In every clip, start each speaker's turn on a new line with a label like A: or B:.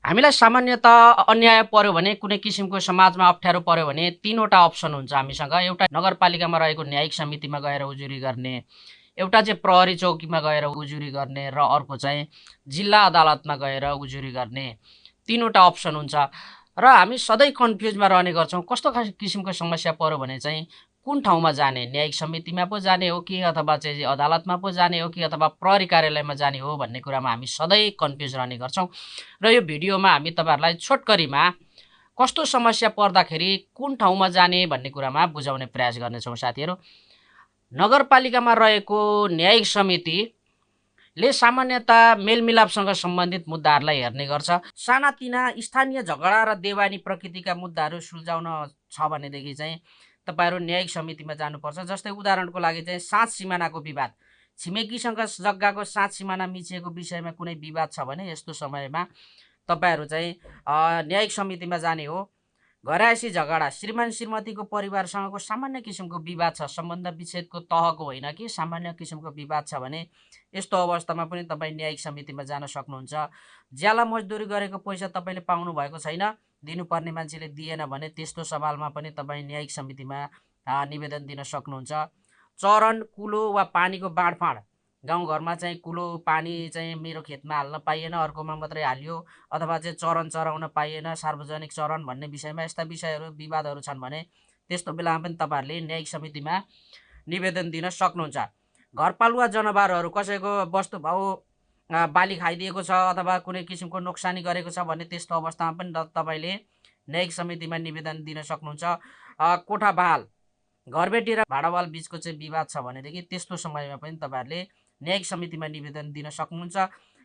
A: हामीलाई सामान्यतः अन्याय पर्यो भने कुनै किसिमको समाजमा अप्ठ्यारो पर्यो भने तीनवटा अप्सन हुन्छ हामीसँग। एउटा नगरपालिकामा रहेको न्यायिक समितिमा गएर उजुरी गर्ने, एउटा चाहिँ प्रहरी चौकीमा गएर उजुरी गर्ने र अर्को चाहिँ जिल्ला अदालतमा गएर उजुरी गर्ने। तीनवटा अप्सन हुन्छ र हामी सधैँ कन्फ्युजमा रहने गर्छौँ। कस्तो किसिमको समस्या पर्यो भने चाहिँ कुन ठाउँमा जाने, न्यायिक समितिमा पो जाने हो कि अथवा चाहिँ अदालतमा पो जाने हो कि अथवा प्रहरी कार्यालयमा जाने हो भन्ने कुरामा हामी सधैँ कन्फ्युज रहने गर्छौँ। र यो भिडियोमा हामी तपाईँहरूलाई छोटकरीमा कस्तो समस्या पर्दाखेरि कुन ठाउँमा जाने भन्ने कुरामा बुझाउने प्रयास गर्नेछौँ साथीहरू। नगरपालिकामा रहेको न्यायिक समितिले सामान्यतः मेलमिलापसँग सम्बन्धित मुद्दाहरूलाई हेर्ने गर्छ। सानातिना स्थानीय झगडा र देवानी प्रकृतिका मुद्दाहरू सुल्झाउन छ भनेदेखि चाहिँ तपाईँहरू न्यायिक समितिमा जानुपर्छ। जस्तै उदाहरणको लागि चाहिँ साँझ सिमानाको विवाद, छिमेकीसँग जग्गाको साँझ सिमाना मिचिएको विषयमा कुनै विवाद छ भने यस्तो समयमा तपाईँहरू चाहिँ न्यायिक समितिमा जाने हो। घरायसी झगडा, श्रीमान श्रीमतीको परिवारसँगको सामान्य किसिमको विवाद छ, सम्बन्ध विच्छेदको तहको होइन कि सामान्य किसिमको विवाद छ भने यस्तो अवस्थामा पनि तपाईँ न्यायिक समितिमा जान सक्नुहुन्छ। ज्याला मजदुरी गरेको पैसा तपाईँले पाउनु भएको छैन, दिनुपर्ने मान्छेले दिएन भने त्यस्तो सवालमा पनि तपाईँ न्यायिक समितिमा निवेदन दिन सक्नुहुन्छ। चरन, कुलो वा पानीको बाँडफाँड, गाउँघरमा चाहिँ कुलो पानी चाहिँ मेरो खेतमा हाल्न पाइएन, अर्कोमा मात्रै हालियो, अथवा चाहिँ चरन चराउन पाइएन, सार्वजनिक चरन भन्ने विषयमा यस्ता विषयहरू विवादहरू छन् भने त्यस्तो बेलामा पनि तपाईँहरूले न्यायिक समितिमा निवेदन दिन सक्नुहुन्छ। घरपालुवा जनावरहरू, कसैको वस्तुभाउ बाली खाइदिएको छ अथवा कुनै किसिमको नोक्सानी गरेको छ भने त्यस्तो अवस्थामा पनि तपाईँले न्यायिक समितिमा निवेदन दिन सक्नुहुन्छ। कोठा बहाल, घरबेटी र भाडावाल बिचको चाहिँ विवाद छ भनेदेखि त्यस्तो समयमा पनि तपाईँहरूले न्यायिक समितिमा निवेदन दिन सक्नुहुन्छ।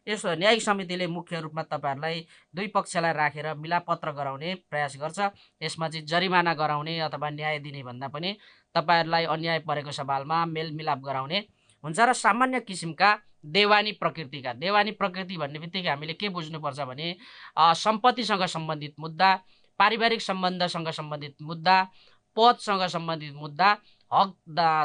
A: यसो न्यायिक समितिले मुख्य रूपमा तपाईँहरूलाई दुई पक्षलाई राखेर मिलापत्र गराउने प्रयास गर्छ। यसमा चाहिँ जरिमाना गराउने अथवा न्याय दिने भन्दा पनि तपाईँहरूलाई अन्याय परेको सवालमा मेलमिलाप गराउने हुन्छ। र सामान्य किसिमका देवानी प्रकृति भन्ने बित्तिकै हामीले के बुझ्नुपर्छ भने सम्पत्तिसँग सम्बन्धित मुद्दा, पारिवारिक सम्बन्धसँग सम्बन्धित मुद्दा, पदसँग सम्बन्धित मुद्दा, हक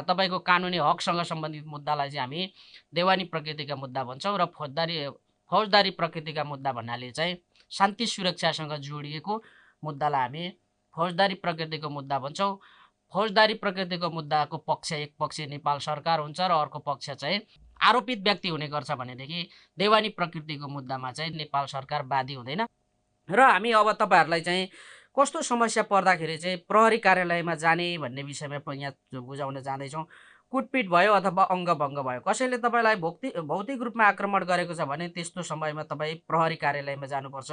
A: तपाईँको कानुनी हकसँग सम्बन्धित मुद्दालाई चाहिँ हामी देवानी प्रकृतिका मुद्दा भन्छौँ। र फौजदारी प्रकृतिका मुद्दा भन्नाले चाहिँ शान्ति सुरक्षासँग जोडिएको मुद्दालाई हामी फौजदारी प्रकृतिको मुद्दा भन्छौँ। फौजदारी प्रकृतिको मुद्दाको पक्ष एक पक्ष नेपाल सरकार हुन्छ र अर्को पक्ष चाहिँ आरोपित व्यक्ति हुने गर्छ भनेदेखि देवानी प्रकृतिको मुद्दामा चाहिँ नेपाल सरकार वादी हुँदैन। र हामी अब तपाईँहरूलाई चाहिँ कस्तो समस्या पर्दाखेरि चाहिँ प्रहरी कार्यालयमा जाने भन्ने विषयमा यहाँ बुझाउन जाँदैछौँ। कुटपिट भयो अथवा अङ्गभङ्ग भयो, कसैले तपाईँलाई भौतिक रूपमा आक्रमण गरेको छ भने त्यस्तो समयमा तपाईँ प्रहरी कार्यालयमा जानुपर्छ।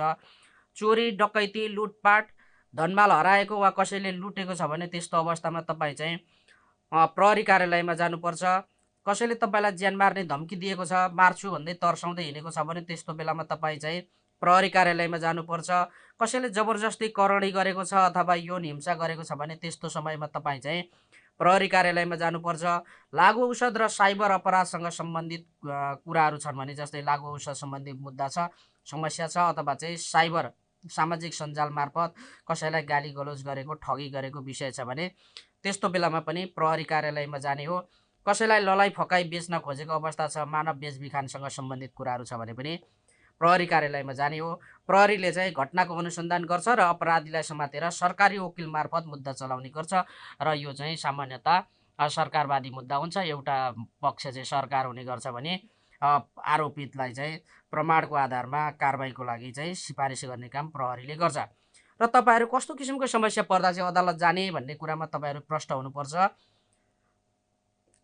A: चोरी, डकैती, लुटपाट, धनमाल हराएको वा कसैले लुटेको छ भने त्यस्तो अवस्थामा तपाईँ चाहिँ प्रहरी कार्यालयमा जानुपर्छ। कसैले तपाईँलाई ज्यान मार्ने धम्की दिएको छ, मार्छु भन्दै तर्साउँदै हिँडेको छ भने त्यस्तो बेलामा तपाईँ चाहिँ प्रहरी कार्यालयमा जानुपर्छ। कसैले जबरजस्ती करणी गरेको छ अथवा यौन हिंसा गरेको छ भने त्यस्तो समयमा तपाईँ चाहिँ प्रहरी कार्यालयमा जानुपर्छ। लागु औषध र साइबर अपराधसँग सम्बन्धित कुराहरू छन् भने, जस्तै लागु औषध सम्बन्धी मुद्दा छ, समस्या छ, अथवा चाहिँ साइबर सामाजिक सञ्जाल मार्फत कसैलाई गाली गलोज गरेको, ठगी गरेको विषय छ भने त्यस्तो बेलामा पनि प्रहरी कार्यालयमा जाने हो। कसैलाई ललाइ फकाइ बेच्न खोजेको अवस्था छ, मानव बेचबिखानसँग सम्बन्धित कुराहरू छ भने पनि प्रहरी कार्यालयमा जाने हो। प्रहरीले चाहिँ घटनाको अनुसन्धान गर्छ र अपराधीलाई समातेर सरकारी वकिल मार्फत मुद्दा चलाउने गर्छ र यो चाहिँ सामान्यतः सरकारवादी मुद्दा हुन्छ। एउटा पक्ष चाहिँ सरकार हुने गर्छ भने आरोपितलाई चाहिँ प्रमाणको आधारमा कारबाहीको लागि चाहिँ सिफारिस गर्ने काम प्रहरीले गर्छ। र तपाईँहरू कस्तो किसिमको समस्या पर्दा चाहिँ अदालत जाने भन्ने कुरामा तपाईँहरू प्रष्ट हुनुपर्छ।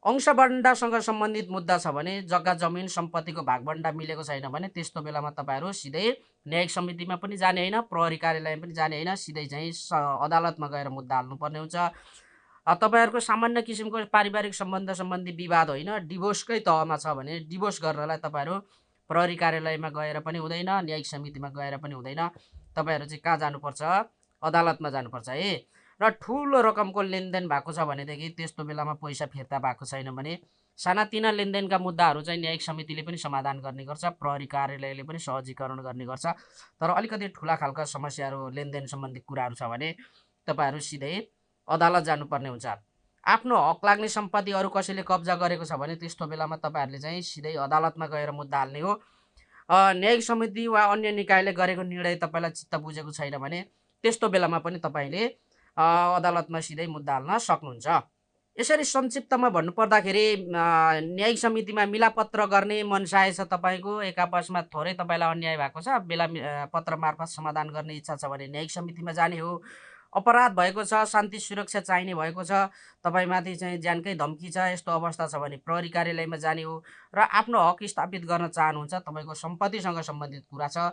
A: अंशबन्डासँग सम्बन्धित मुद्दा छ भने, जग्गा जमिन सम्पत्तिको भागबन्डा मिलेको छैन भने त्यस्तो बेलामा तपाईँहरू सिधै न्यायिक समितिमा पनि जाने होइन, प्रहरी कार्यालयमा पनि जाने होइन, सिधै चाहिँ अदालतमा गएर मुद्दा हाल्नुपर्ने हुन्छ। तपाईँहरूको सामान्य किसिमको पारिवारिक सम्बन्ध सम्बन्धी विवाद होइन, डिभोर्सकै तहमा छ भने डिभोर्स गर्नलाई तपाईँहरू प्रहरी कार्यालयमा गएर पनि हुँदैन, न्यायिक समितिमा गएर पनि हुँदैन। तपाईँहरू चाहिँ कहाँ जानुपर्छ? अदालतमा जानुपर्छ है। र ठुलो रकमको लेनदेन भएको छ भनेदेखि त्यस्तो बेलामा पैसा फिर्ता भएको छैन भने सानातिना लेनदेनका मुद्दाहरू चाहिँ न्यायिक समितिले पनि समाधान गर्ने गर्छ, प्रहरी कार्यालयले पनि सहजीकरण गर्ने गर्छ। तर अलिकति ठुला खालका समस्याहरू, लेनदेन सम्बन्धी कुराहरू छ भने तपाईँहरू सिधै अदालत जानुपर्ने हुन्छ। आफ्नो हक लाग्ने सम्पत्ति अरू कसैले कब्जा गरेको छ भने त्यस्तो बेलामा तपाईँहरूले चाहिँ सिधै अदालतमा गएर मुद्दा हाल्ने हो। न्यायिक समिति वा अन्य निकायले गरेको निर्णय तपाईँलाई चित्त बुझेको छैन भने त्यस्तो बेलामा पनि तपाईँले अदालतमा सिधै मुद्दा हाल्न सक्नुहुन्छ। यसरी संक्षिप्तमा भन्नुपर्दाखेरि न्यायिक समितिमा मिलापत्र गर्ने मनसाय छ तपाईँको, एक आपसमा थोरै तपाईँलाई अन्याय भएको छ, पत्र मार्फत समाधान गर्ने इच्छा छ भने न्यायिक समितिमा जाने हो। अपराध भएको छ, शान्ति सुरक्षा चाहिने भएको छ, तपाईँमाथि चाहिँ ज्यानकै धम्की छ, यस्तो अवस्था छ भने प्रहरी कार्यालयमा जाने हो। र आफ्नो हक स्थापित गर्न चाहनुहुन्छ, तपाईँको सम्पत्तिसँग सम्बन्धित कुरा छ,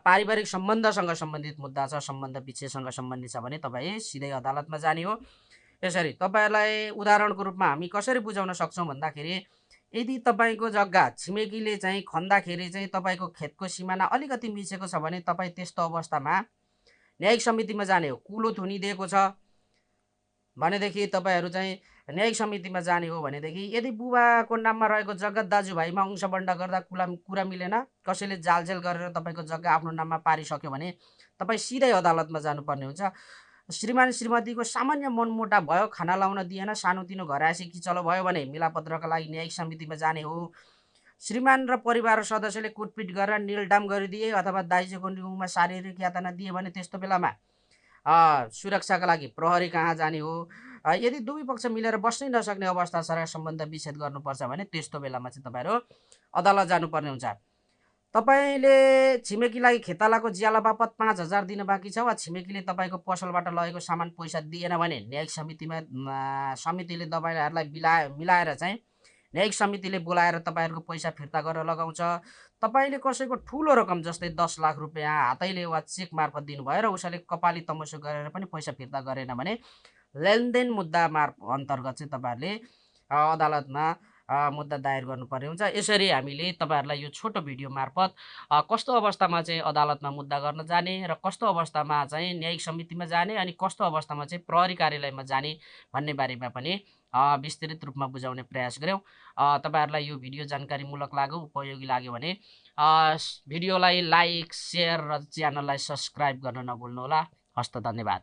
A: पारिवारिक सम्बन्धसँग सम्बन्धित मुद्दा छ, सम्बन्ध विच्छेदसँग सम्बन्धित छ भने तपाईँ सिधै अदालतमा जाने हो। यसरी तपाईँहरूलाई उदाहरणको रूपमा हामी कसरी बुझाउन सक्छौँ भन्दाखेरि, यदि तपाईँको जग्गा छिमेकीले चाहिँ खन्दाखेरि चाहिँ तपाईँको खेतको सिमाना अलिकति मिचेको छ भने तपाईँ त्यस्तो अवस्थामा न्यायिक समितिमा जाने हो। कुलो थुनिदिएको छ भनेदेखि तपाईँहरू चाहिँ न्यायिक समितिमा जाने हो भनेदेखि, यदि बुबाको नाममा रहेको जग्गा दाजुभाइमा अंशबन्ड गर्दा कुरा मिलेन, कसैले जालझेल गरेर तपाईँको जग्गा आफ्नो नाममा पारिसक्यो भने तपाईँ सिधै अदालतमा जानुपर्ने हुन्छ। श्रीमान श्रीमतीको सामान्य मनमुटाव भयो, खाना लाउन दिएन, सानोतिनो घरायसी किचलो भयो भने मिलापत्रका लागि न्यायिक समितिमा जाने हो। श्रीमान र परिवार सदस्यले कुटपिट गरेर निलडाम गरिदिए अथवा दाइजोको निहुँमा शारीरिक यातना दिए भने त्यस्तो बेलामा सुरक्षाका लागि प्रहरी कहाँ जाने हो। यदि दुवै पक्ष मिलेर बस्नै नसक्ने अवस्था छ र सम्बन्ध विच्छेद गर्नुपर्छ भने त्यस्तो बेलामा चाहिँ तपाईँहरू अदालत जानुपर्ने हुन्छ। तपाईँले छिमेकीलाई खेतालाको ज्याला बापत 5,000 दिन बाँकी छ वा छिमेकीले तपाईँको पसलबाट लगेको सामान पैसा दिएन भने न्यायिक समितिले तपाईँहरूलाई मिलाएर चाहिँ न्यायिक समितिले बोलाएर तपाईँहरूको पैसा फिर्ता गरेर लगाउँछ। तपाईँले कसैको ठुलो रकम जस्तै 10 लाख रुपियाँ हातैले वा चेक मार्फत दिनुभयो र उसैले कपाली तमसो गरेर पनि पैसा फिर्ता गरेन भने लेनदेन मुद्दा अन्तर्गत चाहिँ तपाईँहरूले अदालतमा मुद्दा दायर गर्नुपर्ने हुन्छ। यसरी हामीले तपाईँहरूलाई यो छोटो भिडियो मार्फत कस्तो अवस्थामा चाहिँ अदालतमा मुद्दा गर्न जाने र कस्तो अवस्थामा चाहिँ न्यायिक समितिमा जाने अनि कस्तो अवस्थामा चाहिँ प्रहरी कार्यालयमा जाने भन्ने बारेमा पनि विस्तृत रूपमा बुझाउने प्रयास गऱ्यौँ। तपाईँहरूलाई यो भिडियो जानकारीमूलक लाग्यो, उपयोगी लाग्यो भने भिडियोलाई लाइक, सेयर र च्यानललाई सब्सक्राइब गर्न नभुल्नुहोला। हस्त, धन्यवाद।